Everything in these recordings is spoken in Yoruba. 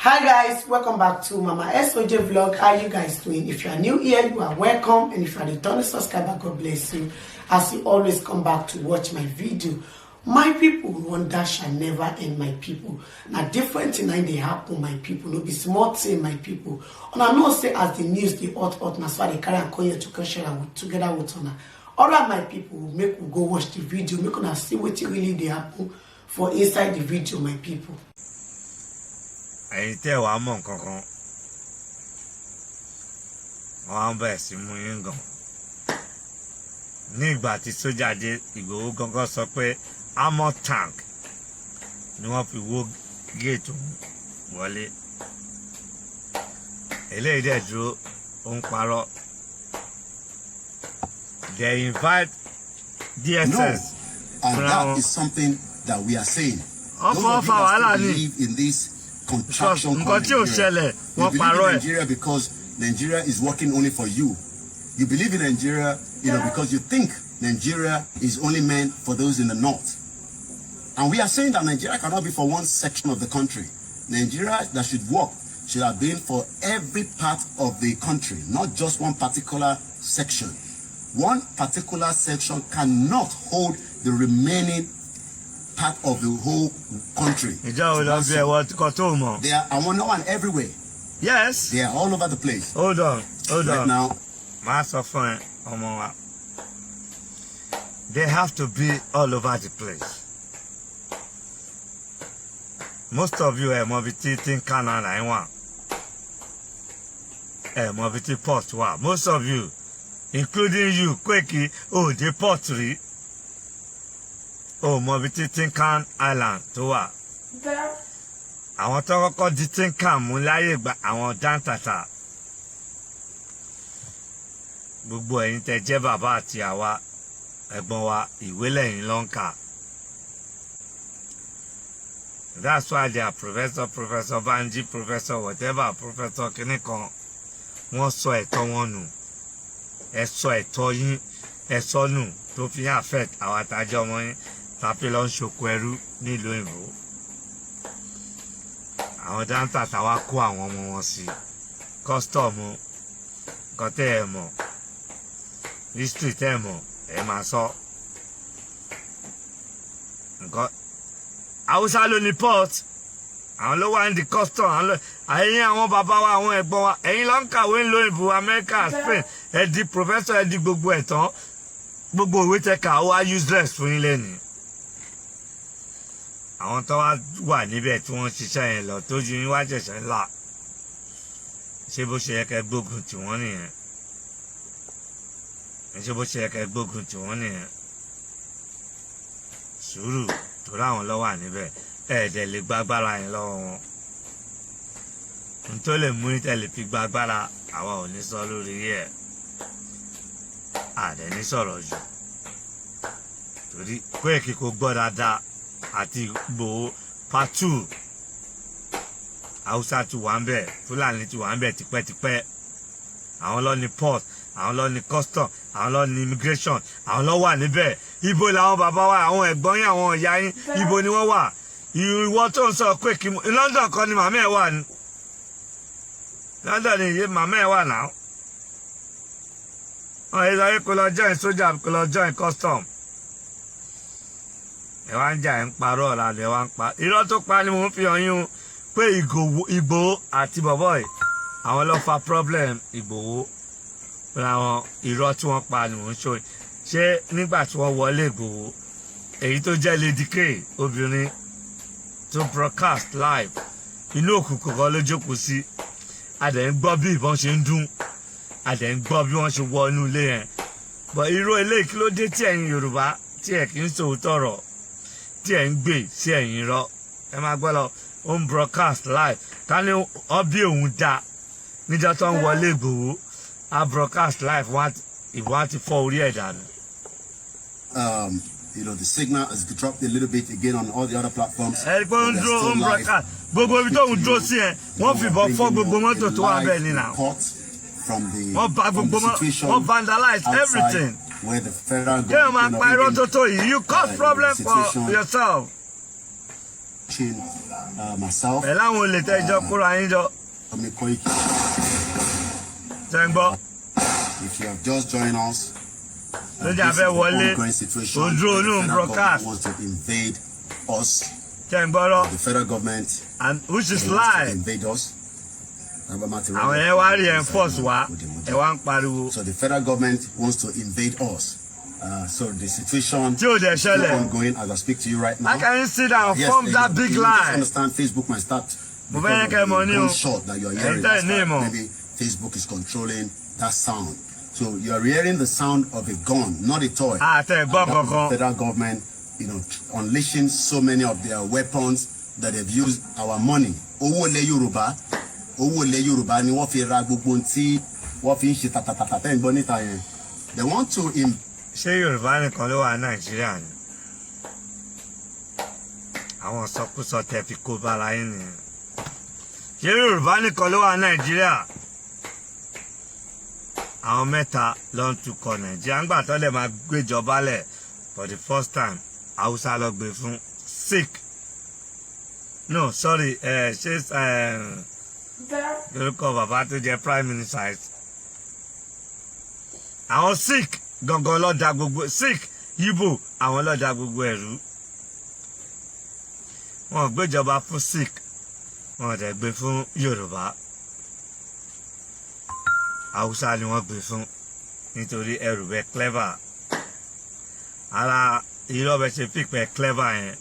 Hi guys, welcome back to Mama SOJ vlog. How are you guys doing? If you are new here, you are welcome, and if you are a returning subscriber, God bless you as you always come back to watch my video. My people, wonder shall never end. My people, now different thing they happen. My people, no be small thing. My people, and I know say as the news the hot now, so they carry and come here to share together with Ona. All right, my people, make we go watch the video. Make una see what really they happen for inside the video, my people. Ẹ̀yin tẹ́ wàá mọ̀ nǹkankan wọ́n á bẹ̀rẹ̀ sí mú yín gan. Ní ìgbà tí sójà dé, Ìgbòho gangan sọ pé armor tank ni wọ́n fi wó géètì wọlé. Eléyìí dẹ̀ dúró ó ń parọ́. They invite DSS. No, and that is something that we are saying. Those Ọ̀pọ̀ of you ọ̀fà that wàhálà ni. believe in this contraction Nǹkan tí ò ṣẹlẹ̀ wọ́n you believe parọ́ in ẹ̀. Nigeria because Nigeria is working only for you. You believe in Nigeria, because you think Nigeria is only meant for those in the north. And we are saying that Nigeria cannot be for one section of the country. Nigeria that should work should have been for every part of the country, not just one particular section. One particular section cannot hold the remaining part of the whole country. Ìjọ ò lọ bí ẹwọ kan tó mọ̀. They are, I want no one everywhere. Yes. They are all over the place. Hold on. Right now. Màá sọ fún ẹ ọmọ wa. They have to be all over the place. Most of you ẹ mọ bí tí Tinkan line wà. Ẹ mọ bí tí port wà. Most of you, including you, Kweki, dé port rí. Mọ bí tí Tinkan Island tó wà. Àwọn tó kọ́kọ́ di Tinkan mú láyé gba àwọn dáńtàtà. Gbogbo ẹ̀yin tẹ́ jẹ́ bàbá àti àwa ẹ̀gbọ́n wa ìwé lẹ́yìn ló ń kà. That's why they are Professor Banji, Professor whatever, Professor kìnìkan. Wọ́n sọ ẹ̀tọ́ wọn nù. Ẹ sọ ẹ̀tọ́ yín, ẹ sọ nù tó fi hàn affect àwọn àtàjọ ọmọ yín tàbí lọ ń ṣoko ẹrú nílùú Ìbò. Àwọn dáńtà táwa kó àwọn ọmọ wọn sí. Kọ́sítọ̀mù nǹkan tẹ́ ẹ mọ̀. History tẹ́ ẹ mọ̀ ẹ máa sọ. Nǹkan Haúsá ló ní port. Àwọn ló wà ní the custom. Ẹ̀yin àwọn bàbá wa àwọn ẹ̀gbọ́n wa. Ẹ̀yin ló ń kàwé ńlò Ìbò Amẹ́ríkà Spain. Ẹ di professor ẹ di gbogbo ẹ̀ tán. Gbogbo ìwé tẹ́ kà ó wá useless fún yín lẹ́nu. Àwọn tó wà níbẹ̀ tí wọ́n ṣiṣẹ́ yẹn lọ tójú yín wá ṣẹ̀ṣẹ̀ ńlá. Ṣé bó ṣe yẹ kẹ́ gbógun tì wọ́n nìyẹn? Ṣé bó ṣe yẹ kẹ́ gbógun tì wọ́n nìyẹn? Sùúrù tó láwọn lọ wà níbẹ̀ ẹ̀ẹ́dẹ̀ lè gbágbára yẹn lọ́wọ́ wọn. N tó lè mú ìtẹ̀lé fi gbágbára àwa ò ní sọ lórí ẹ̀. Àdẹ̀ ní sọ̀rọ̀ jù. Torí Kweki kò gbọ́ dáadáa àti Ìgbòho part 2. Haúsá ti wà ń bẹ̀, Fúlàní ti wà ń bẹ̀ tipẹ́tipẹ́. Àwọn lọ ní port, àwọn lọ ní custom, àwọn lọ ní immigration, àwọn lọ wà níbẹ̀. Ibo làwọn bàbá wa, àwọn ẹ̀gbọ́n yín, àwọn ìyá yín, ibo ni wọ́n wà. Ìwọ tó ń sọ Kweki, London kọ́ ni màmá ẹ̀ wà ní. London ni iye màmá ẹ̀ wà náà. Wọ́n yẹ sọ kó lọ join sójà, kó lọ join custom. Ẹ wá ń jà ẹ̀ ń parọ́ ọ̀la lẹ̀ wá ń pa. Irọ́ tó pa ni mò ń fi hàn yín o pé Ìgbòho àti bọ̀bọ̀ ẹ̀ àwọn ló fa problem Ìgbòho. Àwọn irọ́ tí wọ́n pa ni mò ń ṣó. Ṣé nígbà tí wọ́n wọlé Ìgbòho èyí tó jẹ́ Lady K obìnrin tó broadcast live inú òkùnkùn kan ló jókòó sí. A dẹ̀ ń gbọ́ bí ìbọn ṣe ń dún. A dẹ̀ ń gbọ́ bí wọ́n ṣe wọ inú ilé yẹn. But irú eléyìí kí ló dé tí ẹ̀yin Yorùbá tí ẹ̀ kì í sòótọ́ ọ̀rọ̀ tí ẹ̀ ń gbé sí ẹ̀yìn irọ́. Ẹ máa gbọ́ lọ ó ń broadcast live. Ká ní ọbí òun dá níjọ́ tó ń wọlé Ìgbòho a broadcast live ìbò á ti fọ́ orí ẹ̀ dànù. The signal has dropped a little bit again on all the other platforms. Ẹ gbọ́ ń dúró ó ń broadcast gbogbo ibi tó ń dúró sí ẹ wọ́n fìbọn fọ́ gbogbo mọ́tò tó wà bẹ́ẹ̀ nínú. Wọ́n bà gbogbo wọ́n vandalize everything. Kéèyàn máa pa irọ́ tó tó yìí, you cause problem for yourself. watching myself. ẹ láwọn olè tẹ́jọ́ kóra yín jọ. Omni Koiki. ṣe ń gbọ́. If you have just joined us, lójà fẹ́ wọlé ojú olóhùn broadcast. Wants to invade us. ṣe ń gbọ́rọ̀. The federal government. and which is live. Invade us. àwọn yẹn wá reinforce wa ẹ wá ń pariwo. So the federal government wants to invade us. So the situation tí o dẹ̀ is still ṣẹlẹ̀. ongoing as I speak to you right now. how can you sit down form that big you lie. understand Facebook might start mo fẹ́ yẹn kẹ́ mọ ní o. shot that you are hearing. Enter name o. Maybe Facebook is controlling that sound. So you are hearing the sound of a gun, not a toy. àtẹ gbọ́ The kankan. federal government, unleashing so many of their weapons that they've used our money. Owó ilẹ̀ Yorùbá ni wọ́n fi ra gbogbo tí wọ́n fi ń ṣe tàtàtàtà tẹ́ ń gbọ́ níta yẹn. They want to ṣé Yorùbá nìkan ló wà Nàìjíríà ni àwọn sọkúsọ tẹ fi kó bára yín nìyẹn ṣé Yorùbá nìkan ló wà Nàìjíríà àwọn mẹ́ta ló ń tukọ̀ Nàìjíríà ńgbà tó lè máa gbéjọba lẹ̀ for the first time Haúsá ló gbé fún Sikh no sorry ṣé lórúkọ bàbá tó jẹ prime minister àwọn Sikh gangan ló dá gbogbo Sikh Igbo àwọn ló dá gbogbo ẹ̀rú wọn gbéjọba fún Sikh wọn dẹ̀ gbé fún Yorùbá Haúsá ni wọ́n gbé fún nítorí ẹrù bẹ clever ara irọ́ bẹ ṣe pípẹ́ clever yẹn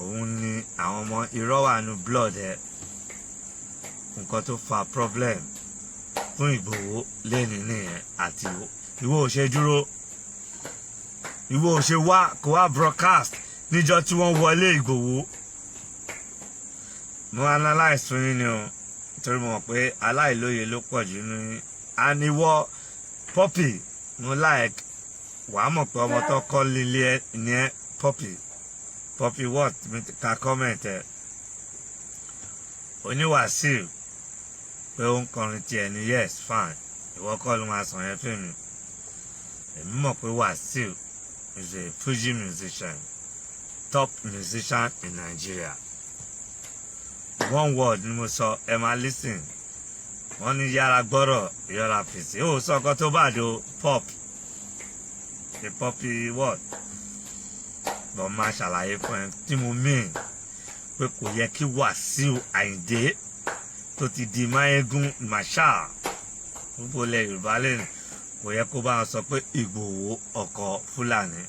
òun ni àwọn ọmọ irọ́ wà nù blood ẹ nǹkan tó fa problem fún Ìgbòho lẹ́ni nìyẹn àti ìwọ ò ṣe dúró ìwọ ò ṣe wá kó wá broadcast níjọ́ tí wọ́n wọlé Ìgbòho mo analyse fún yín ni o nítorí mo mọ̀ pé aláìlóye ló pọ̀ jù ní àníwọ́ Poppy mo like wàá mọ̀ pé ọmọ tó kọ́ lílé ní ẹ Poppy what mi ka comment ẹ oníwàásù pé ó ń kọrin tiẹ̀ ní yes fine ìwọ kọ́ ló máa sàn yẹn fún mi èmi mọ̀ pé Wasiu is a Fuji musician top musician in Nigeria one word ni mo sọ ẹ máa listen wọ́n ní yára gbọ́rọ̀ yára fèsì ó sọ ọkọ tó bá do pop the Poppy word bọ́n máa ṣàlàyé fún ẹ tí mo mean pé kò yẹ kí Wasiu Àyìndé tó ti di Máyégún Marshal gbogbo ilẹ̀ Yorùbá lẹ́nu kò yẹ kó bá wọn sọ pé Ìgbòho ọkọ Fúlàní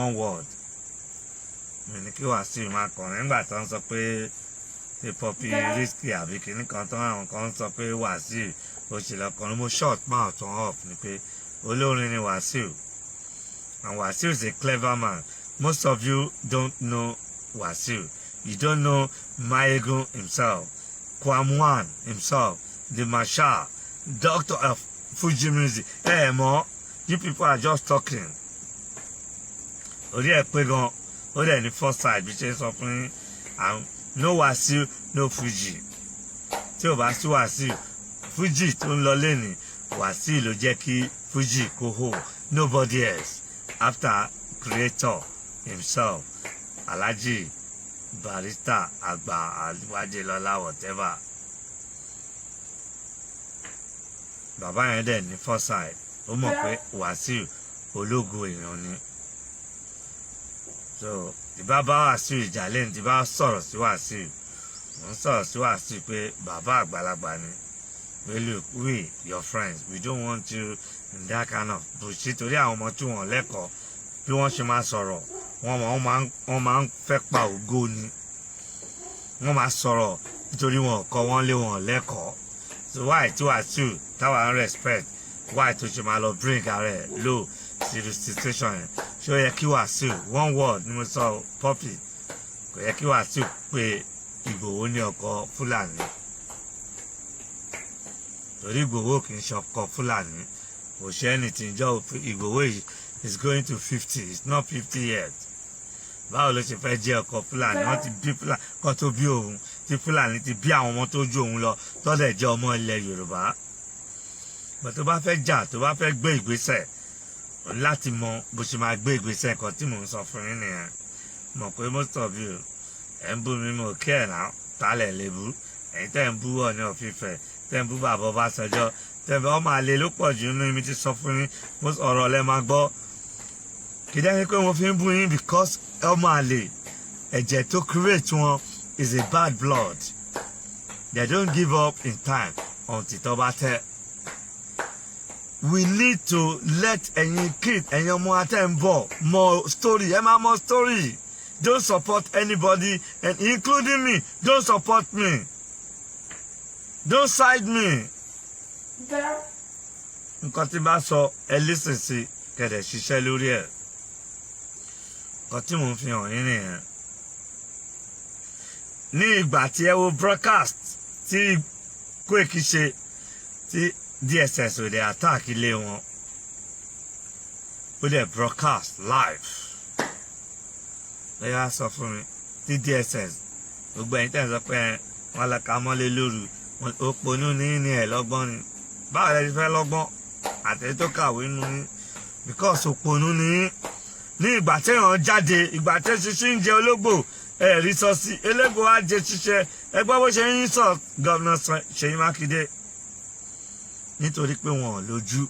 one word mi ní kí Wasiu máa kọrin nígbà tó ń sọ pé the Poppy risky àbí kìíní kan tó àwọn kan sọ pé Wasiu ó ṣe lọkọrin mo short mouth on off ni pé olórin ni Wasiu and Wasiu is a clever man most of you don't know Wasiu you don't know Máyégún himself Kwamwan himself the Marshal doctor of Fuji music mọ̀ you people are just talking orí ẹ̀ pé gan ó dẹ̀ ní first side bí ṣe sọ fún yín no Wasiu no Fuji tí ò bá sí Wasiu Fuji tó ń lọ lẹ́nìí Wasiu ló jẹ́ kí Fuji kó hó nobody else after creator himself Alhaji Barrister àgbà Àwàdélọ́lá whatever bàbá yẹn dẹ̀ ní foresight ó mọ̀ pé Wasiu ológo èèyàn ni so ìbá bá Wasiu ìjà lẹ́yìn tí bá sọ̀rọ̀ sí Wasiu mo ń sọ̀rọ̀ sí Wasiu pé bàbá àgbàlagbà ni pé look we your friends we don't want you in that kind of bullshit torí àwọn ọmọ tí wọ́n lẹ́kọ̀ọ́ bí wọ́n ṣe máa sọ̀rọ̀ wọ́n máa ń fẹ́ pa ògo ni wọ́n máa sọ̀rọ̀ nítorí wọn kọ́ wọ́n lé wọn lẹ́kọ̀ọ́ so why tí Wasiu táwa ń respect why tó ṣe máa lọ bring ara ẹ̀ low sí the situation yẹn ṣé ó yẹ kí Wasiu one word ni mo sọ Poppy kò yẹ kí Wasiu pé Ìgbòho ní ọkọ Fúlàní torí Ìgbòho kì í ṣe ọkọ Fúlàní kò ṣe anything jọ Ìgbòho yìí is going to 50 it's not 50 yet báwo ló ṣe fẹ́ jẹ́ ọkọ Fúlàní wọ́n ti bí Fúlàní kan tó bí òun tí Fúlàní ti bí àwọn ọmọ tó ju òun lọ tọ́lẹ̀ jẹ́ ọmọ ilẹ̀ Yorùbá bó tó bá fẹ́ jà tó bá fẹ́ gbé ìgbésẹ̀ láti mọ bó ṣe máa gbé ìgbésẹ̀ kan tí mò ń sọ fún yín nìyẹn mọ̀ pé most of you ẹ̀ ń bú mi mo kí ẹ̀ náà tálẹ̀ lè bú ẹ̀yin tẹ́ ń bú Ọọ̀ni of Ifẹ̀ tẹ́ ń bú bàbá Ọbásanjọ́ tẹ́ ń bú ọmọ àlè ló pọ̀ jù nínú mi ti sọ fún yín mo ọ̀rọ̀ lẹ́ máa gbọ́ kì í dẹ́ni pé mo fi ń bú yín because ọmọ àlè ẹ̀jẹ̀ tó create wọn is a bad blood they don't give up in time until tó bá tẹ́. We need to let ẹ̀yin kid ẹ̀yin ọmọ atẹ́ ń bọ̀ mọ story ẹ máa mọ story don't support anybody and including me don't support me don't side me. nǹkan tí bá sọ ẹ listen sí kẹ̀dẹ̀ ṣiṣẹ́ lórí ẹ̀ nǹkan tí mò ń fi hàn yín nìyẹn. ní ìgbà tí ẹ wo broadcast tí Koiki ṣe tí DSS ò dé attack ilé wọn ó dẹ̀ broadcast live lẹ́yìn sọ fún mi tí DSS gbogbo ẹ̀yin tẹ̀ ń sọ pé wọn lọ ka mọ́lé lóru òpònú ní ẹ̀ lọ́gbọ́n ni báwo lẹ ti fẹ́ lọ́gbọ́n àtẹ̀yìn tó kàwé nu ní because òpònú ní ìgbà téèyàn jáde ìgbà tẹ́ ṣiṣẹ́ ń jẹ ológbò ẹ̀rí sọ sí elégbò á jẹ ṣiṣẹ́ ẹgbẹ́ bó ṣe ń sọ gọ́vnà Ṣèyí Mákindé nítorí pé wọn ò lójú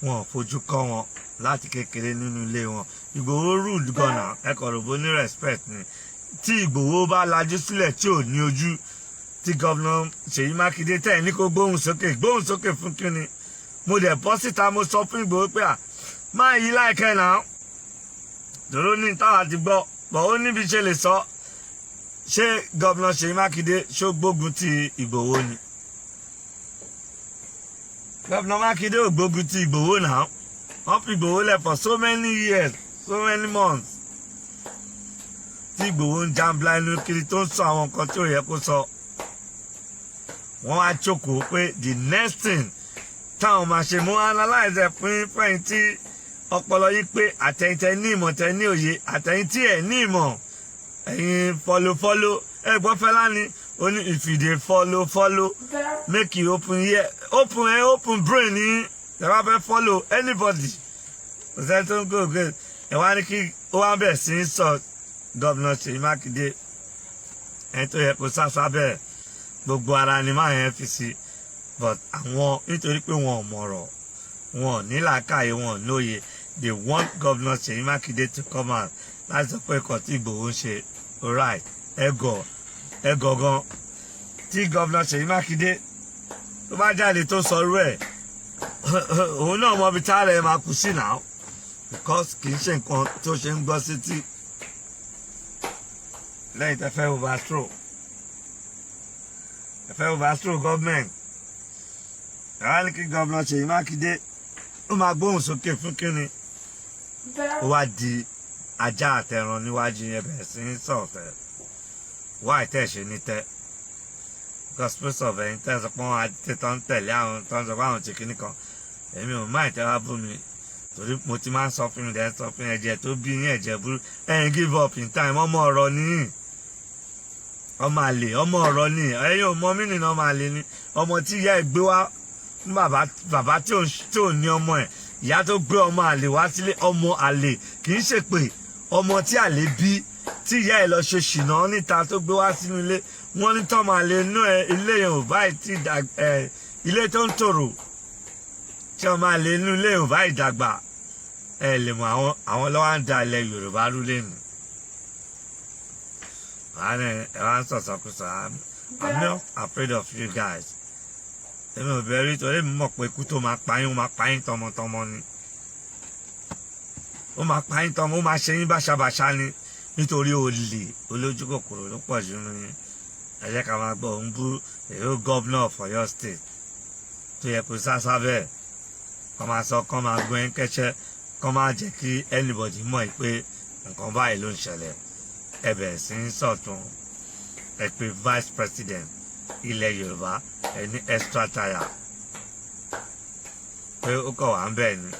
wọn ò fojú kọ́ wọn láti kékeré nínú ilé wọn Ìgbòho rude gọ́nà ẹ̀kọ́ rògbò ní respect ni tí Ìgbòho bá lajú sílẹ̀ tí ò ní ojú tí gọ́vnà Ṣèyí Mákindé tẹ̀ ní kó gbóhùn sókè fún kíni mo dẹ̀ bọ́ síta mo sọ fún Ìgbòho pé máa yí láìkẹ́ náà dòró ní táwa ti gbọ́ bọ̀ ó níbi ṣe lè sọ ṣé gọ́vnà Ṣèyí Mákindé ṣó gbógun ti Ìgbòho ni gọ́vnà Mákindé ò gbógun ti Ìgbòho náà wọ́n fi Ìgbòho lẹ̀ for so many years so many months tí Ìgbòho ń jambla inú kiri tó ń sọ àwọn nǹkan tí ò yẹ kó sọ wọ́n á jókòó pé the next thing táwọn máa ṣe mú analyze ẹ̀ fún fẹ́yìn tí ọpọlọ yín pé àtẹ̀yìn tẹ ní ìmọ̀ tẹ ní òye àtẹ̀yìn tí ẹ̀ ní ìmọ̀ ẹ̀yin follow ẹ̀gbọ́n Fẹlá ni ó ní if you dey follow make you open ear open brain yín ẹ wá fẹ́ follow anybody kò sẹ́ni tó ń gògè ẹ wá ní kí ó wá bẹ̀ sí sọ gọ́vnà Ṣèyí Mákindé ẹni tó yẹ kó sásá bẹ́ẹ̀ gbogbo ara ni máa yẹn fi sí but àwọn nítorí pé wọn ò mọ̀rọ̀ wọn ò ní làákàyè wọn ò lóye they want gọ́vnà Ṣèyí Mákindé to come out láti sọ pé ẹ̀kọ́ tí Ìgbòho ń ṣe alright ẹ̀gọ̀ gan tí gọ́vnà Ṣèyí Mákindé tó bá jáde tó sọrú ẹ̀ òun náà mọ ibi tára ẹ̀ máa kú sí náà because kì í ṣe nǹkan tó ṣe ń gbọ́ sétí lẹ́yìn tẹ́ fẹ́ overthrow government ẹ̀rọ ní kí gọ́vnà Ṣèyí Mákindé ó máa gbóhùn sókè fún kíni ó wá di ajá àtẹ̀ràn níwájú yẹn bẹ̀rẹ̀ sí ní sọ̀fẹ́ wá ìtẹ́ ṣe ní tẹ́ gospel of ẹ̀yin tẹ́ sọ pé wọ́n á tètè ń tẹ̀lé àwọn tó ń sọ pé àwọn ti kíní kan èmi ò má ìtẹ́ wá bú mi torí mo ti máa ń sọ fún mi dẹ́ sọ fún ẹ̀jẹ̀ tó bí yín ẹ̀jẹ̀ burú ẹ̀yin give up in time ọmọ ọ̀rọ̀ nìyí ọmọ àlè ọmọ ọ̀rọ̀ nìyí ẹ̀yin ò mọ mí nìyí ọmọ àlè ni ọmọ tí ìyá ẹ̀ gbé wá fún bàbá tí ò ní ọmọ ẹ̀ ìyá tó gbé ọmọ àlè wá sílé ọmọ àlè kì í ṣe pé ọmọ tí àlè bí tí ìyá ẹ̀ lọ ṣe ṣìnà níta tó gbé wá sínú ilé wọ́n ní tọ́mọ àlè inú ẹ̀ ilé yẹn ò báyìí tí ilé tó ń tòrò tí ọmọ àlè inú ilé ò báyìí dàgbà ẹ lè mọ àwọn lọ́wọ́ ń da ilẹ̀ Yorùbá rú lẹ́nu ẹ wá ń sọ̀sọ̀kùsọ I'm not afraid of you guys èmi ò bẹ̀rù torí mi mọ̀ pé ikú tó máa pa yín ó máa pa yín tọmọtọmọ ni ó máa pa yín tọmọ ó máa ṣe yín báṣabàṣá ni nítorí olè olójú kòkòrò ló pọ̀ jù nínú yín ẹ jẹ́ ká máa gbọ́ òun bú èrò gọ́vnà of Ọ̀yọ́ state tó yẹ kó sásá bẹ́ẹ̀ kọ́ máa sọ kọ́ máa gbọ́ yín kẹ́sẹ́ kọ́ máa jẹ́ kí anybody mọ̀ pé nǹkan báyìí ló ń ṣẹlẹ̀ ẹ bẹ̀rẹ̀ sí ń sọ̀tún ẹ pé vice president ilẹ̀ Yorùbá ẹ ní extra tire pé ó kọ̀ wá ń bẹ̀ ni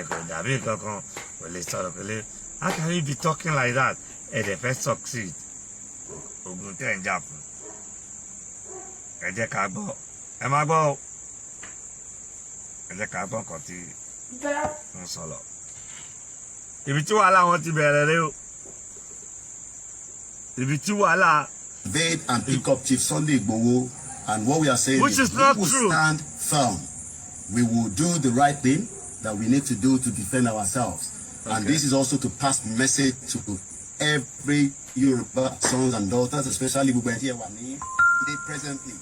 kò dàbí kankan kò lè sọ̀rọ̀ kò lè how can you be talking like that ẹ dẹ̀ fẹ́ succeed ogun tẹ̀ ń jà fún ẹ jẹ́ ká gbọ́ ẹ má gbọ́ o ẹ jẹ́ ká gbọ́ nǹkan tí ń sọ̀rọ̀ ibi tí wàhálà wọn ti bẹ̀rẹ̀ rẹ o ibi tí wàhálà. Invade and pick up Chief Sunday Igboho, and what we are saying Which is we not will true. stand firm. We will do the right thing that we need to do to defend ourselves. Okay. And this is also to pass message to every Yoruba sons and daughters, especially presently.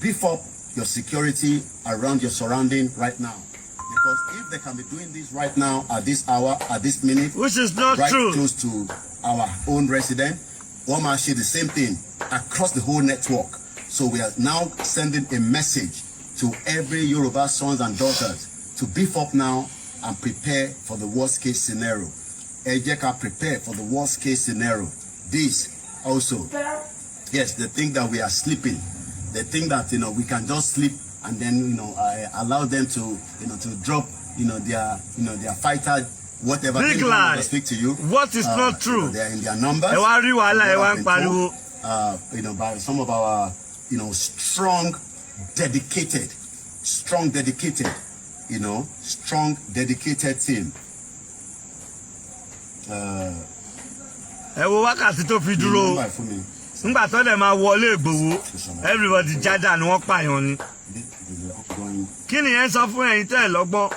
Beef up your security around your surrounding right now. Because if they can be doing this right now, at this hour, at this minute, which is not right true, close to our own resident, one man share the same thing across the whole network. So we are now sending a message to every Yoruba sons and daughters to beef up now and prepare for the worst case scenario. Ejeka, prepare for the worst case scenario. This also, yes, they think that we are sleeping. They think that we can just sleep and then allow them to to drop their fighter whatever. Big lie. Speak to you. What is not true? They are in their numbers. By some of our strong, dedicated team. Ẹ wo wákàtí tó fi dúró nígbà tó dẹ̀ máa wọlé Ìgbòho everybody jájà ni wọ́n pààyàn ni. Kí ni ẹ sọ fún ẹ̀yin tẹ́ ẹ lọ́gbọ́n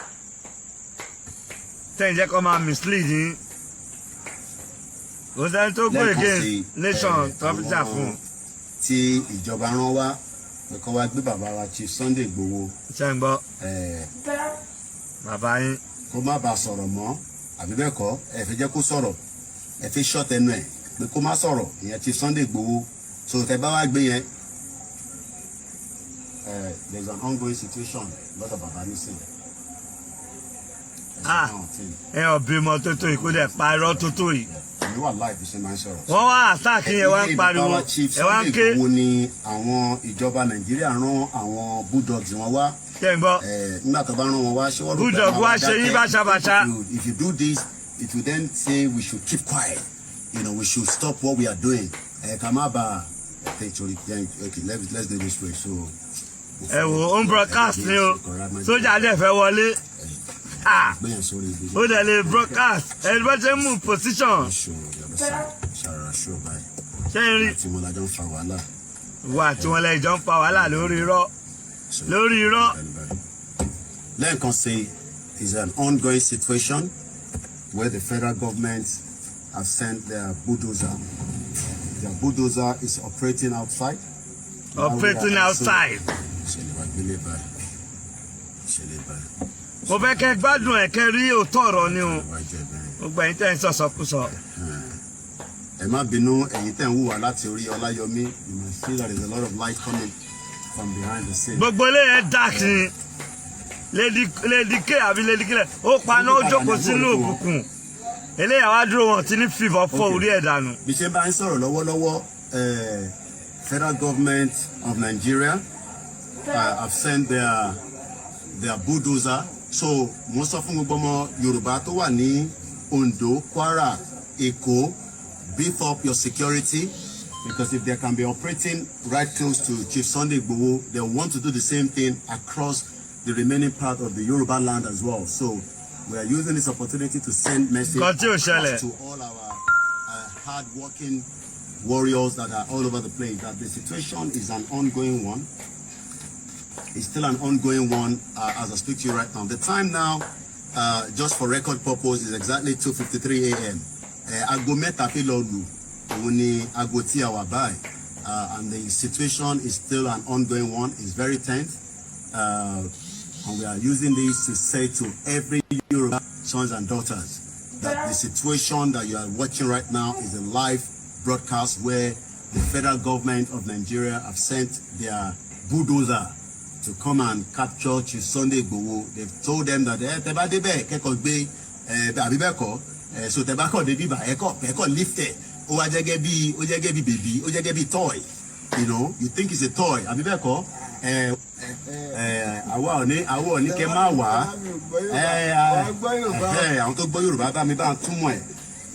tẹ́ ẹ jẹ́ kó máa mislead yín. Kò sẹ́ni tó gbé again nation tó fi jà fún. Tí ìjọba rán wá kó wá gbé bàbá wa Chief Sunday Igboho. Ṣé ń gbọ́? Bàbá yín. Kó má bàa sọ̀rọ̀ mọ́ àbí bẹ́ẹ̀ kọ́ ẹ fi jẹ́ kó sọ̀rọ̀ ẹ fi short ẹnu ẹ̀ pé kó má sọ̀rọ̀ ìyẹn Chief Sunday Igboho. So tẹ bá wá gbé yẹn there is an ongoing situation lọ́dọ̀ bàbá nísìn. Ẹ ọ̀bìmọ̀ tó tó yìí kó dẹ̀ pa irọ́ tó tó yìí. Èmi wà láì fi ṣe máa ń sọ̀rọ̀. Wọ́n wá àtàkì yẹn wá ń pariwo ẹ wá ń ké. Ìgbòho ni àwọn ìjọba Nàìjíríà rán àwọn bulldogs wọn wá. Ṣé ń gbọ́? Nígbà tó bá rán wọn wá ṣé wọ́n rò pé bulldog wá ṣe yín báṣabàṣa. If you do this, it will then say we should keep quiet. We should stop what we are doing. Ká má bàa okay, let's do this way. So. Ẹ wo on broadcast ni o sójà dẹ̀ fẹ́ wọlé ó dẹ̀ lè broadcast ẹni bá ṣe ń mú position ṣé ń rí wà tí wọ́n lè jọ ń fa wàhálà lórí irọ́. Lẹ́ẹ̀kan sí is an ongoing situation where the federal government have sent their bulldozer. Their bulldozer is operating outside. Mo fẹ́ kẹ́ gbádùn ẹ̀ kẹ́ rí òótọ́ ọ̀rọ̀ ni o gbogbo ẹ̀yin tẹ́ ń sọ̀sọ̀kúsọ. Ẹ má bínú ẹ̀yin tẹ́ ń wùwà láti orí Ọláyọmí, you must see that there is a lot of light coming from behind the scene. Gbogbo eléyẹn dark ni Lady K àbí Lady K ó paná ó jókòó sínú òkùnkùn eléyà wá dúró wọn ti ní fìbọn fọ́ orí ẹ̀ dànù. Bí ṣe bá ń sọ̀rọ̀ lọ́wọ́lọ́wọ́ federal government of Nigeria have sent their bulldozer. So mo sọ fún gbogbo ọmọ Yorùbá tó wà ní Ondo, Kwara, Èkó, beef up your security because if they can be operating right close to Chief Sunday Igboho, they want to do the same thing across the remaining part of the Yoruba land as well. So we are using this opportunity to send message to all our hard-working warriors that are all over the place that the situation is an ongoing one. It's still an ongoing one as I speak to you right now. The time now, just for record purpose, is exactly 2:53 a.m. Aago mẹ́ta fi lọ lù, òun ni aago tí a wà báyìí, and the situation is still an ongoing one. It's very tense, and we are using this to say to every Yoruba sons and daughters that the situation that you are watching right now is a live broadcast where the federal government of Nigeria have sent their bulldozer to come and capture Chief Sunday Igboho. They've told them that teba debe keko gbe abibeko so teba ko de biba eko lift it o wa jege bi baby o jege bi toy, you think it's a toy abibeko àwa oni ke ma wa àwọn tó gbọ́ Yorùbá bá mi bá túmọ̀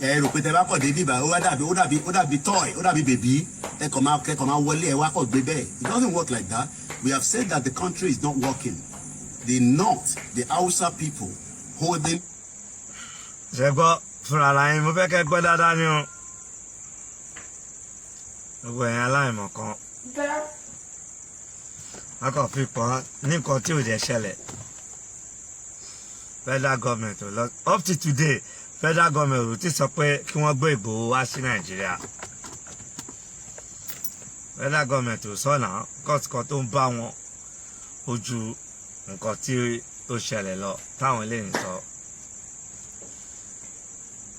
ẹ rò pé teba ko de biba ó dàbí toy, ó dàbí baby keko ma wọlé ẹ wá ko gbe bẹ́ẹ̀. It doesn't work like that. We have said that the country is not working. The North, the Hausa people, holding. Ṣé gbọ́ fúnra ara yín mo fẹ́ kẹ́ gbọ́ dáadáa ni o. gbogbo ẹ̀yin aláìmọ̀ kan wọ́n kàn fi pọ́n ní nǹkan tí ò dẹ̀ ṣẹlẹ̀. Federal government ò lọ up to today federal government ò ti sọ pé kí wọ́n gbé Ìgbòho wá sí Nàìjíríà. Federal government ò sọ̀nà kọ́sìkan tó ń bá wọn ojú nǹkan tí ó ṣẹlẹ̀ lọ táwọn eléyìí sọ.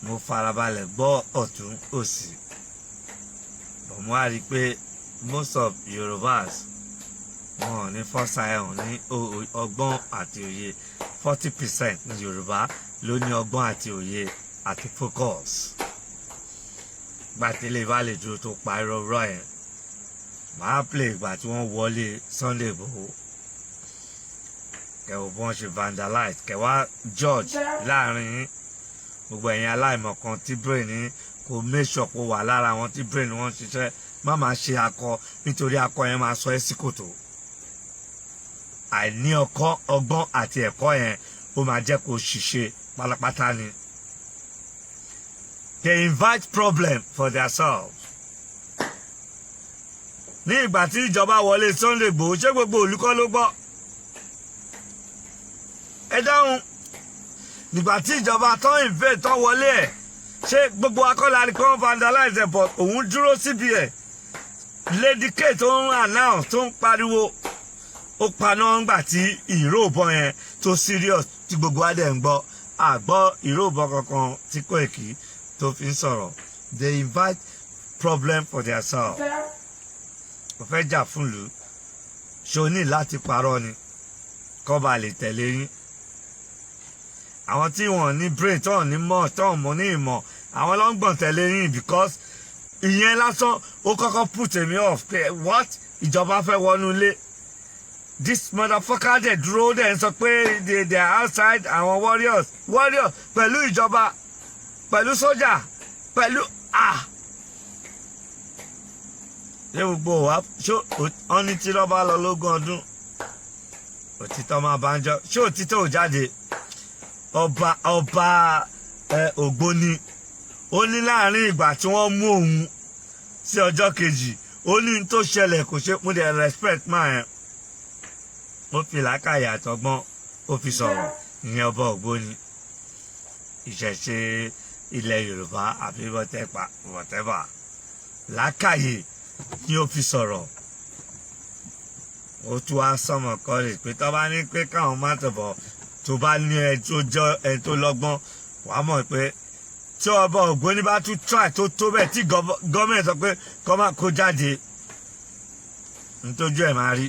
Mo farabalẹ̀ gbọ́ ọ̀tún òsì bọ̀ mo wá rí i pé most of Yorùbás wọn ò ní fọ́sà ẹ̀hún ní ọgbọ́n àti òye 40% ní Yorùbá ló ní ọgbọ́n àti òye àti focus. Gbàtẹ́lẹ̀ bá lè dúró tó pa irọ́ yẹn màá play ìgbà tí wọ́n wọlé Sunday Igboho kẹwò bí wọ́n ṣe vandalize kẹwàá George láàrin gbogbo ẹ̀yin aláìmọ̀kan tí brain ní kò make sure kó wà lára wọn tí brain wọn ṣiṣẹ́ má máa ṣe akọ nítorí akọ yẹn máa sọ ẹ́ sí kòtò. Àìní ọgbọ́n àti ẹ̀kọ́ yẹn ó máa jẹ́ kó ṣiṣẹ́ pátápátá ni. They invite problem for themselves. Ní ìgbà tí ìjọba wọlé Sunday Igboho ṣé gbogbo olùkọ́ ló gbọ́? Ẹ dáhùn. Nígbà tí ìjọba tó invade tó wọlé ẹ̀ ṣé gbogbo akọ́lárí kan vandalize ẹ̀ but òun dúró síbi ẹ̀. Lady K tó ń announce tó ń pariwo ó paná ńgbà tí ìró ìbọn yẹn tó serious tí gbogbo adé ń gbọ́ àgbọ́ ìró ìbọn kankan tí Koiki tó fi ń sọ̀rọ̀. They invite problem for themselves. Kò fẹ́ jà fún ìlú ṣé o ní láti parọ́ ni kó ba lè tẹ̀lé yín. Àwọn tí wọ́n ní brain tó ní mọ̀ tó mọ̀ ní ìmọ̀ àwọn ló ń gbọ̀n tẹ̀lé yín because ìyẹn lásán ó kọ́kọ́ put me off pé what ìjọba fẹ́ wọnú ilé. This motherfucker dẹ̀ dúró dẹ̀ ń sọ pé they are outside àwọn warriors pẹ̀lú ìjọba pẹ̀lú sójà pẹ̀lú ṣé gbogbo wa ṣé ọ́n ní tí lọ́ba lọ lógún ọdún òtítọ́ máa bá ń jọ ṣé òtítọ́ ò jáde. Ọba Ògbóni ó ní láàrin ìgbà tí wọ́n mú òun sí ọjọ́ kejì ó ní tó ṣẹlẹ̀ kò ṣe mú dẹ̀ respect máa yẹn ó fi làákàyè àtọgbọ́n ó fi sọ̀rọ̀ ìyẹn ọba Ògbóni ìṣẹ̀ṣe ilẹ̀ Yorùbá àbí whatever làákàyè ni ó fi sọ̀rọ̀. Ó tún wá sọmọ kọ́lé pé tó bá ní pé káwọn má tọ̀bọ̀ tó bá ní ẹ tó jọ ẹ tó lọ́gbọ́n wàá mọ̀ pé tí ọba Ògbóni bá tún try tó bẹ́ẹ̀ tí gọ́ọ̀mẹ̀ntì sọ pé kọ́ máa kó jáde nítójú ẹ̀ máa rí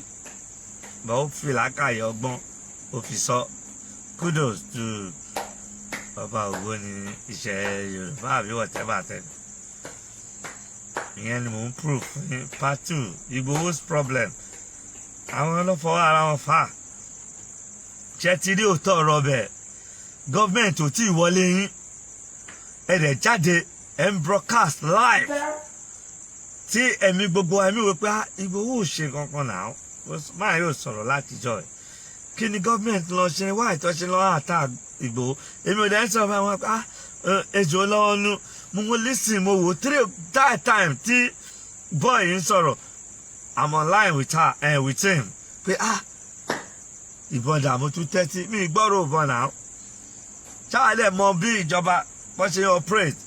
bọ́ ó fi làákàyè ọgbọ́n ó fi sọ. Kudos to ọba Ògbóni ìṣẹ̀ Yorùbá àbí whatever tẹ̀. Ìyẹn ni mò ń prove ní part 2 Igboho's problem. Àwọn ọlọ́fọwọ́ ara wọn fà ṣe ti rí òótọ́ ọ̀rọ̀ bẹ́ẹ̀ gọ́ọ̀mẹ̀ntì ò tí ì wọlé yín ẹ̀rẹ̀ jáde ẹ̀ ń broadcast live tí ẹ̀mí gbogbo ẹ̀mí wò pé Igboho ò ṣe kankan náà máa yóò sọ̀rọ̀ látijọ́ ẹ̀ kí ni gọ́ọ̀mẹ̀ntì lọ ṣe wá ìtọ́ṣe lọ́wọ́ àtà Igboho èmi ò dẹ́ ń sọ̀rọ̀ àwọn ejò lọ́wọ́ nú mo listen mo wò that time tí boy ń sọ̀rọ̀ I'm online with him pé ìbọn dààmú tún tẹ́tí mi gbọ́rọ̀ ìbọn náà ṣáàlẹ̀ mọ bí ìjọba wọ́n ṣe operate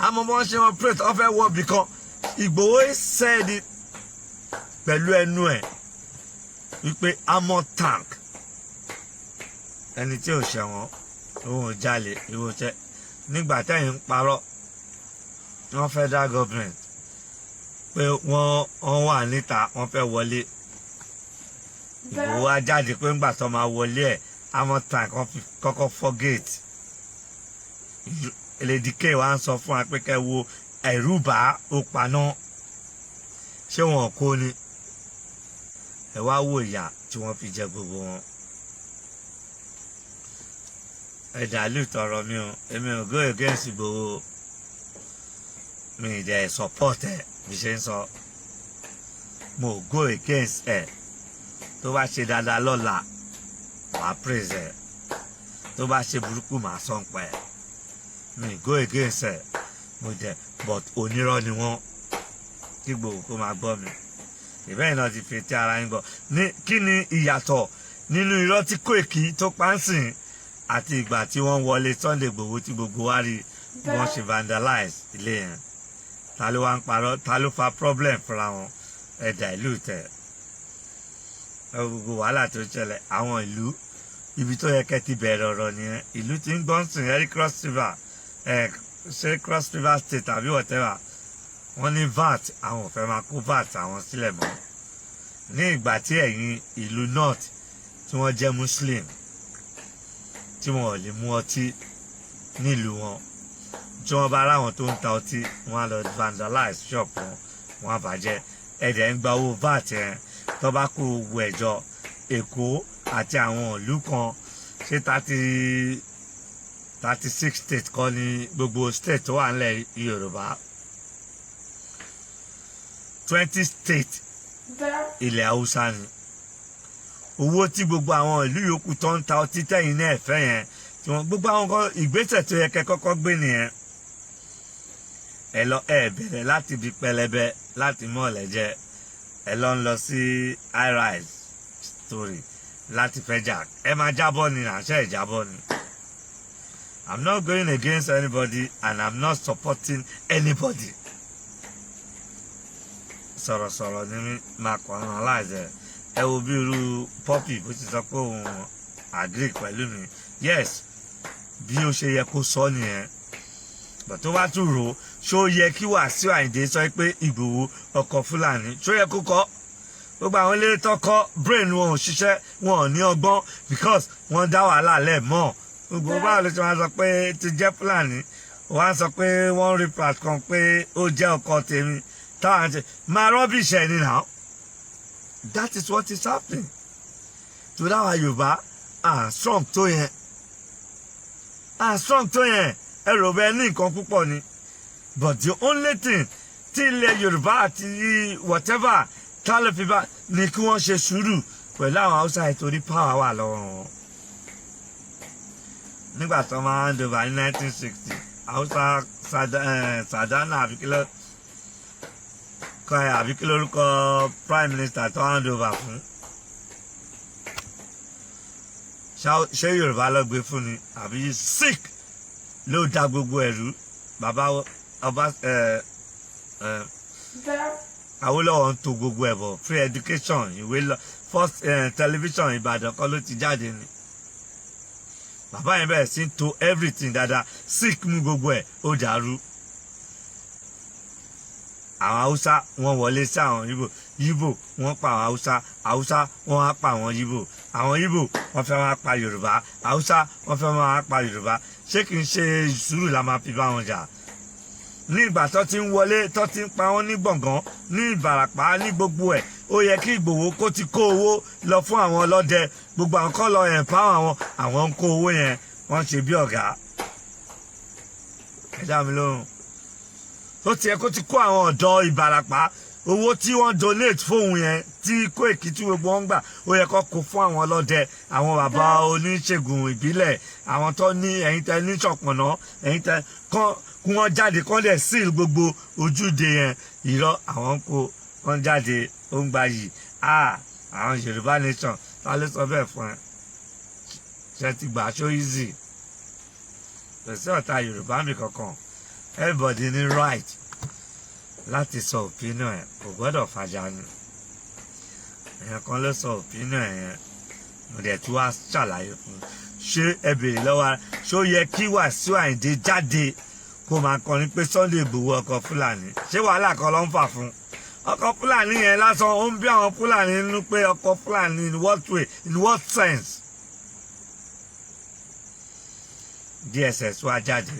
àmọ́ wọ́n ṣe operate wọ́n fẹ́ wọ́ bìkan Igboho said it pẹ̀lú ẹnu ẹ̀ wípé amọ̀ tank ẹni tí ò ṣẹ̀wọ̀n òun ò jalè ìwò ṣẹ nígbà tẹ́yìn ń parọ́ wọ́n federal government pé wọ́n wà níta wọ́n fẹ́ wọlé Ìgbòho wá jáde pé ńgbà tó máa wọlé ẹ̀ amọ̀ tank kọ́kọ́ fọ́ gate. Lady K wá ń sọ fún wa pé kẹ́ wo ẹ̀rú bá ó paná ṣé wọn kó ni ẹ wá wò ìyà tí wọ́n fi jẹ gbogbo wọn. ẹ dàlú tọrọ mi o èmi ò go against Ìgbòho mi ì dẹ̀ support ẹ̀ bí ṣe ń sọ mo go against ẹ̀ tó bá ṣe dáadáa lọ́la màá praise ẹ̀ tó bá ṣe burúkú màá sọ ń pa ẹ̀ mi go against ẹ̀ mo dẹ̀ but onírọ́ ni wọ́n kí Ìgbòho kó máa gbọ́ mi ìbẹ́yìn náà ti fi ti ara yín gbọ́ ní kí ni ìyàtọ̀ nínú irọ́ tí Koiki tó pánsìn àti ìgbà tí wọ́n wọlé Sunday Ìgbòho tí gbogbo wa rí wọ́n ṣe vandalize ilé yẹn ta ló wá ń parọ́ ta ló fa problem fúnra wọn ẹ̀dà ìlú tẹ̀ gbogbo wàhálà tó ṣẹlẹ̀ àwọn ìlú ibi tó yẹ kẹ́ ti bẹ̀rẹ̀ ọ̀rọ̀ nìyẹn ìlú tí ń gbọ́n sìn ẹ̀rí Cross River ṣé Cross River State àbí whatever wọ́n ní VAT àwọn ò fẹ́ máa kó VAT àwọn sílẹ̀ mọ́ ní ìgbà tí ẹ̀yin ìlú north tí wọ́n jẹ́ Muslim tí wọ́n ò lè mú ọtí nílùú wọn tí wọ́n bá ráwọn tó ń ta ọtí wọ́n á lọ vandalize shop wọn á bàjẹ́ ẹ̀dẹ̀ ń gba owó VAT yẹn tó bá kó owó ẹ̀jọ Èkó àti àwọn ìlú kan ṣé 36 state kọ́ ní gbogbo state tó wà nílẹ̀ Yorùbá 20 state ilẹ̀ Haúsá ni owó tí gbogbo àwọn ìlú yòókù tó ń ta ọtí tẹ̀yìn náà ẹ̀fẹ́ yẹn tí wọ́n gbogbo àwọn ìgbésẹ̀ tó yẹ kẹ́ kọ́kọ́ gbé nìyẹn ẹ bẹ̀rẹ̀ láti ibi pẹlẹbẹ láti mọ̀ ọ̀lẹ́jẹ ẹ lọ ń lọ sí high rise story láti fẹjà ẹ máa jábọ́ ni àṣẹ ìjábọ́ ni I'm not going against anybody and I'm not supporting anybody sọ̀rọ̀sọ̀rọ̀ ni mi máa kọ́ ọ́n láìsẹ̀ ẹ wo bí irú Poppy bó ti sọ pé òun agree pẹ̀lú mi yes bí ó ṣe yẹ kó sọ nìyẹn bọ̀ tó bá tún rò ó ṣó yẹ kí Wàsíù Àyìndé sọ pé Ìgbòho ọkọ̀ Fúlàní ṣó yẹ kó kọ́ gbogbo àwọn ilé tọkọ brain wọn ò ṣiṣẹ́ wọn ò ní ọgbọ́n because wọ́n dá wàhálà lẹ̀ mọ́ gbogbo báwo ló ṣe máa sọ pé ti jẹ́ Fúlàní wọ́n á sọ pé wọ́n rí plat kan pé ó jẹ́ ọkọ tèmi táwọn ṣe máa rubbish ẹ̀ ní now that is what is happening to dáwà Yorùbá strong tó yẹn strong tó yẹn ẹ rò bẹ́ẹ̀ ní nǹkan púpọ̀ ni but the only thing tí ilẹ̀ Yorùbá àti whatever tálẹ̀ fi bá ní kí wọ́n ṣe sùúrù pẹ̀lú àwọn Haúsá ìtorí power wà lọ́wọ́ wọn nígbà tó máa ń dọ̀bà ní 1960 Haúsá Sàdánà àbíkí lórúkọ prime minister tó hand over fún ṣé Yorùbá ló gbé fún ni àbí sick ló dá gbogbo ẹ̀rú bàbá ọba Awólọ́wọ̀ ń to gbogbo ẹ̀bọ̀ free education ìwé lọ first television Ìbàdàn kọ́ ló ti jáde ni bàbá yẹn bẹ̀rẹ̀ sí ń to everything dáadáa sick mú gbogbo ẹ̀ ó dàrú àwọn Haúsá wọ́n wọlé sí àwọn Yíbò wọ́n pa àwọn Haúsá wọ́n á pa àwọn Yíbò wọ́n fẹ́ máa pa Yorùbá Haúsá wọ́n fẹ́ máa pa Yorùbá ṣé kìí ṣe sùúrù la máa fi bá wọn jà ní ìgbà tó ti ń wọlé tó ti ń pa wọn ní gbọ̀ngàn ní Ìbàràpá ní gbogbo ẹ̀ ó yẹ kí Ìgbòho kó ti kó owó lọ fún àwọn ọlọ́dẹ gbogbo àwọn kọ́ lọ empower àwọn ń kó owó yẹn wọ́n ṣe bí ọ̀gá ẹ dá mi lóhùn ó ti yẹ kó ti kó àwọn ọ̀dọ́ Ìbàràpá owó tí wọ́n donate fóun yẹn tí Koiki tí gbogbo wọn gbà ó yẹ kó kó fún àwọn ọlọ́dẹ àwọn bàbá oníṣègùn ìbílẹ̀ àwọn tó ní ẹ̀yin tẹ ní ṣọ̀pọ̀nà ẹ̀yin tẹ kí wọ́n jáde kán dẹ̀ seal gbogbo ojúde yẹn irọ́ àwọn kó wọ́n jáde ó ń gba yìí àwọn Yorùbá nation ta ló sọ bẹ́ẹ̀ fún ẹ ṣe ti gbà ṣó easy kò sí ọ̀tá Yorùbá mi kankan everybody ní right láti sọ opinion ẹ̀ kò gbọ́dọ̀ fàjà ni èèyàn kan ló sọ opinion ẹ̀ yẹn mo dẹ̀ tún wá ṣàlàyé fún ṣé ẹ béèrè lọ́wọ́ ṣó yẹ kí Wàsíù Àyìndé jáde kó máa kọrin pé Sunday Ìgbòho ọkọ̀ Fúlàní ṣé wàhálà kan ló ń fà fún ọkọ̀ Fúlàní yẹn lásán ó ń bí àwọn Fúlàní nínú pé ọkọ̀ Fúlàní in what way in what sense DSS wá jáde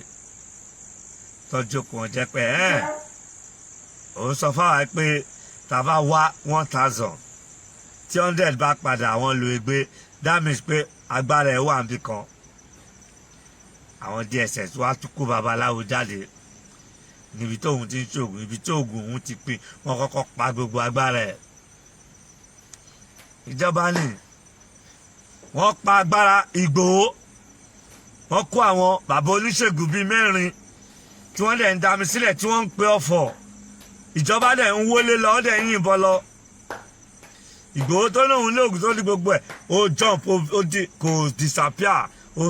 tọ́jú kò jẹ́ pé òun sọ fáwọn pé tàbá wá 1000 tí 100 bá padà àwọn lu egbe that means pé agbára ẹ̀ wà níbì kan àwọn DSS wá tún kó babaláwo jáde níbi tóun ti ń ṣoògùn ibi tí oògùn òun ti pín wọn kọ́kọ́ pa gbogbo agbára ẹ̀ ìjọba ní wọ́n pa agbára Ìgbòho wọ́n kó àwọn bàbá oníṣègùn bíi 4 tí wọ́n lè ń dami sílẹ̀ tí wọ́n ń pe ọ̀fọ̀ ìjọba dẹ̀ ń wọlé lọ dẹ̀ ń yìnbọn lọ Ìgbòho tó náà ń lóògùn tó ní gbogbo ẹ̀ ó jump kò disappear ó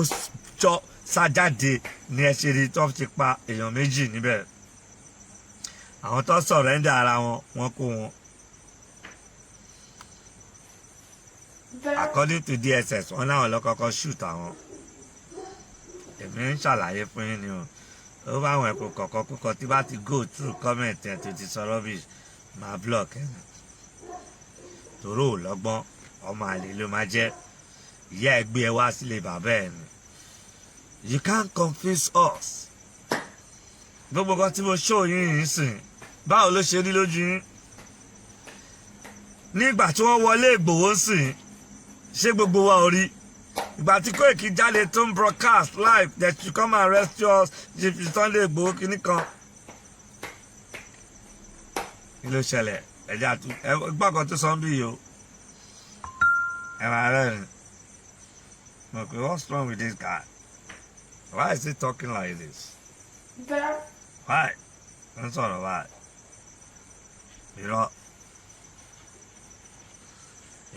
jọ sájáde ní ẹsẹ̀ rí tó ti pa èèyàn méjì níbẹ̀ àwọn tó surrender ara wọn kó wọn. According to DSS wọn láwọn lọ kọ́kọ́ shoot àwọn èmi ń ṣàlàyé fún yín ni o ó bá àwọn ẹ̀kọ́ kọ̀ọ̀kan kúkọ tí bá ti go through comment ẹ̀ tó ti sọ rubbish máa block ẹ̀ tòró lọ́gbọ́n ọmọ àlè ló máa jẹ́ ìyá ẹ̀ gbé ẹ wá sílé bàbá ẹ̀ ni you can't confuse us gbogbo kan tí mo show yín yìí sìn báwo ló ṣe rí lójú yín nígbà tí wọ́n wọlé Ìgbòho sìn ṣé gbogbo wa ò rí ìgbà tí Koiki jáde tó ń broadcast live that you come and rescue us if you Sunday Ìgbòho kìíní kan kí ló ṣẹlẹ̀ ẹ̀jẹ̀ àtú gbọ́kàn tó sọ ń bí yìí o ẹ̀ máa rẹ́rìn okay what's wrong with this guy why is he talking like this why ń sọ̀rọ̀ báyìí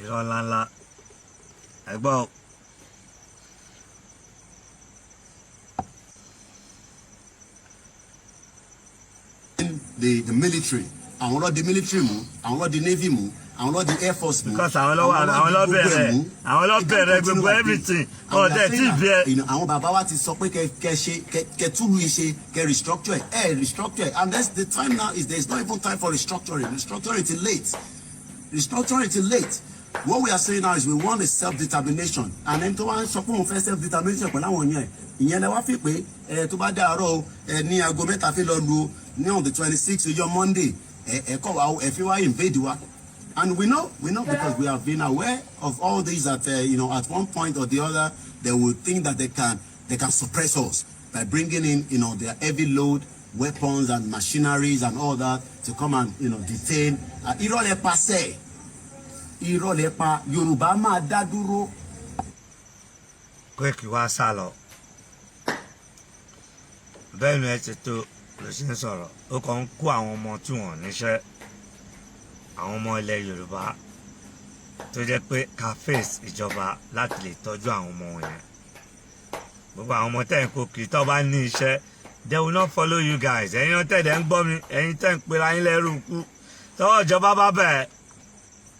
irọ́ ńláńlá ẹ̀gbọ́n. The military àwọn lọ di military mú àwọn lọ di navy mú àwọn lọ di air force mú because àwọn lọ bẹ̀rẹ̀ gbogbo everything ọ̀dẹ̀ tí bẹ́ẹ̀. àwọn bàbá wa ti sọ pé kẹ túlù iṣẹ́ kẹ restructure restructure and that's the time now is there is not even time for restructuring till late restructuring till late. What we are saying now is we want a self-determination and then tó wá ń sọ pé òun fẹ́ self-determination pẹ̀lú àwọn yẹn ìyẹn lẹ wá fi pé tó bá dàárọ̀ ní aago mẹ́ta fi lọ lu ní on the 26th ọjọ́ Monday ẹ̀kọ́ wa fi wá invade wa and we know because we have been aware of all these that at one point or the other they will think that they can suppress us by bringing in their heavy load weapons and machineries and all that to come and detain irọ́ lẹ pa sẹ́ẹ̀. Irọ́ lẹ pa Yorùbá máa dá dúró. Koiki wá sá lọ bẹ́ẹ̀ ni ẹ ti tó ló ṣe ń sọ̀rọ̀ ó kàn ń kó àwọn ọmọ tí wọ́n níṣẹ́ àwọn ọmọ ilẹ̀ Yorùbá tó jẹ́ pé cafes ìjọba láti lè tọ́jú àwọn ọmọ wọn yẹn gbogbo àwọn ọmọ tẹ̀ ń kó kì í tọ́ bá ní iṣẹ́ they will not follow you guys ẹ̀yin tẹ̀dẹ̀ ń gbọ́ mi ẹ̀yin tẹ̀ ń pera yín lẹ́rù kú tọ́wọ́ ìjọba bá bẹ̀rẹ̀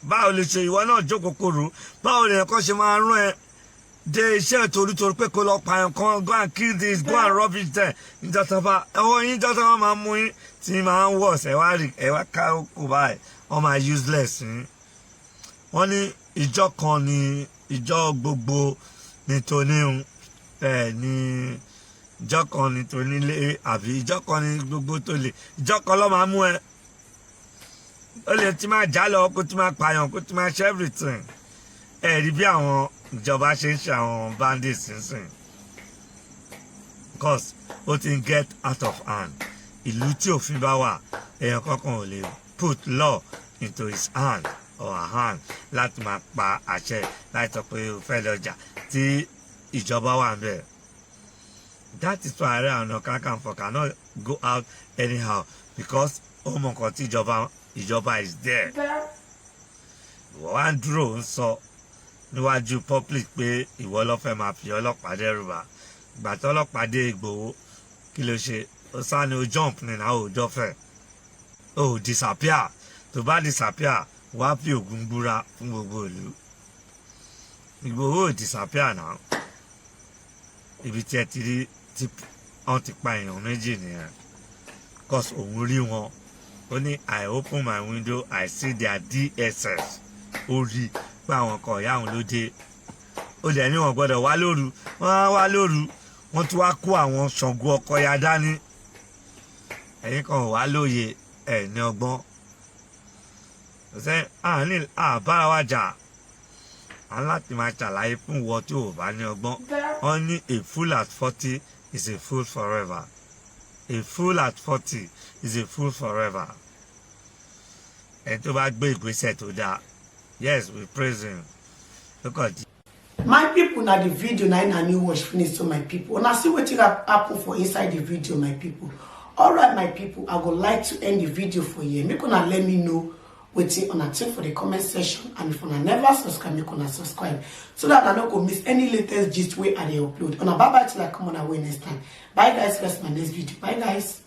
báwo lè ṣe ìwọ náà jókòó kòrò báwo lè kọ́ ṣe máa rán ẹ dé iṣẹ́ torítorí pé kó lọ pààyàn kan go and kill this go and rubbish them ìjọba ẹwọ́ yín jọ́sọ́ wọn máa mú yín tí máa ń wọ̀ ẹ wá ká kó báyìí wọ́n máa useless yín wọ́n ní ìjọ kan ní ìjọ gbogbo nítorí ní ìjọ kan nítorí lé àbí ìjọ kan ní gbogbo tó lè ìjọ kan lọ́ máa mú ẹ ó lè ti máa já lọ kó ti máa pààyàn kó ti máa ṣe everything ẹ rí bí àwọn ìjọba ṣe ń ṣe àwọn bandits nísìn because ó ti ń get out of hand ìlú tí òfin bá wà èèyàn kankan ò lè put law into his hand or her hand láti máa pa àṣẹ láti sọ pé ó fẹ́ lọ́jà tí ìjọba wà ń bẹ̀. That is why Ààrẹ Ọ̀nà Kakanfò cannot go out anyhow because ó mọ nǹkan tí ìjọba is there. ìwọ wá ń dúró ń sọ níwájú public pé ìwọ ló fẹ́ máa fi ọlọ́pàá dẹ́rùbà ìgbà tí ọlọ́pàá dé Ìgbòho kí ló ṣe ó sá ni ó jump nínú àwọn òòjọ́ fẹ́ ó disappear tó bá disappear wá fi ògùn búra fún gbogbo ìlú Ìgbòho ò disappear náà ibi tí ẹ ti rí tí wọ́n ti pa èèyàn méjì nìyẹn cause òun rí wọn ó ní I open my window I see their DSS ó rí pé àwọn kan ìyá òun ló dé ó dẹ̀ ní wọn gbọ́dọ̀ wá lóru wọ́n á wá lóru wọ́n tún wá kó àwọn Ṣàngó Ọkọya dání ẹ̀yin kan ò wá lóye ẹ̀ ní ọgbọ́n ọ̀sẹ̀ àbára wa jà á láti máa ṣàlàyé fún wọn tí ò bá ní ọgbọ́n wọ́n ní a fool at 40 is a fool forever a fool at 40 is a fool forever ẹni tó bá gbé ìgbésẹ̀ tó dáa yes we praise him look at my people na the video na new watch finish. So my people una see wetin happen for inside the video my people All right, my people, I would like to end the video for you. Make una let me know wetin una think for the comment section, and if una never subscribe, make una subscribe so that I no go miss any latest gist wey I dey upload. Una bye bye till I come on our way next time. Bye guys, rest my next video. Bye guys.